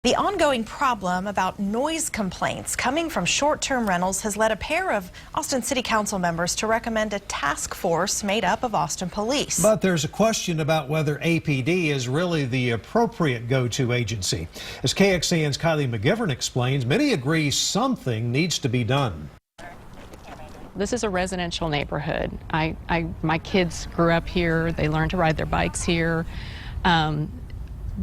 The ongoing problem about noise complaints coming from short-term rentals has led a pair of Austin City Council members to recommend a task force made up of Austin police. But there's a question about whether APD is really the appropriate go-to agency. As KXAN's Kylie McGivern explains, many agree something needs to be done. This is a residential neighborhood. My kids grew up here. They learned to ride their bikes here.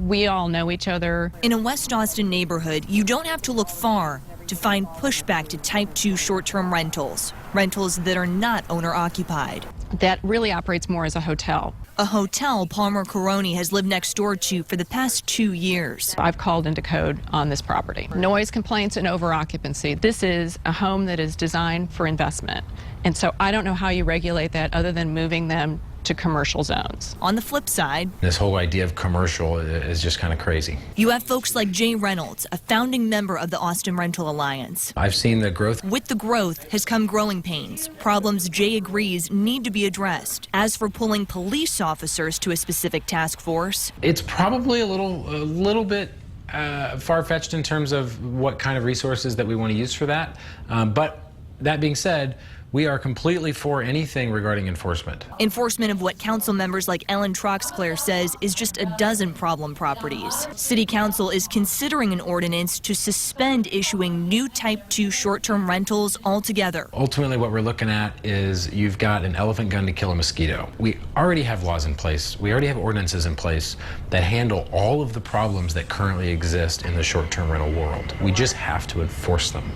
We all know each other. In a West Austin neighborhood, you don't have to look far to find pushback to Type 2 short-term rentals that are not owner-occupied. That really operates more as a hotel. A hotel Palmer Caroni has lived next door to for the past 2 years. I've called into code on this property. Noise complaints and over-occupancy. This is a home that is designed for investment. And so I don't know how you regulate that other than moving them to commercial zones. On the flip side, this whole idea of commercial is just kind of crazy. You have folks like Jay Reynolds, a founding member of the Austin Rental Alliance. I've seen the growth. With the growth has come growing pains, problems Jay agrees need to be addressed. As for pulling police officers to a specific task force, it's probably a little bit far-fetched in terms of what kind of resources that we want to use for that. But that being said, we are completely for anything regarding enforcement. Enforcement of what council members like Ellen Troxclair says is just a dozen problem properties. City Council is considering an ordinance to suspend issuing new Type 2 short-term rentals altogether. Ultimately, what we're looking at is you've got an elephant gun to kill a mosquito. We already have laws in place. We already have ordinances in place that handle all of the problems that currently exist in the short-term rental world. We just have to enforce them.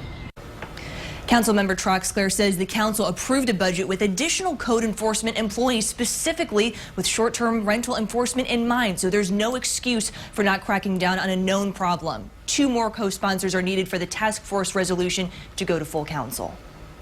Councilmember Troxclair says the council approved a budget with additional code enforcement employees, specifically with short-term rental enforcement in mind, so there's no excuse for not cracking down on a known problem. 2 more co-sponsors are needed for the task force resolution to go to full council.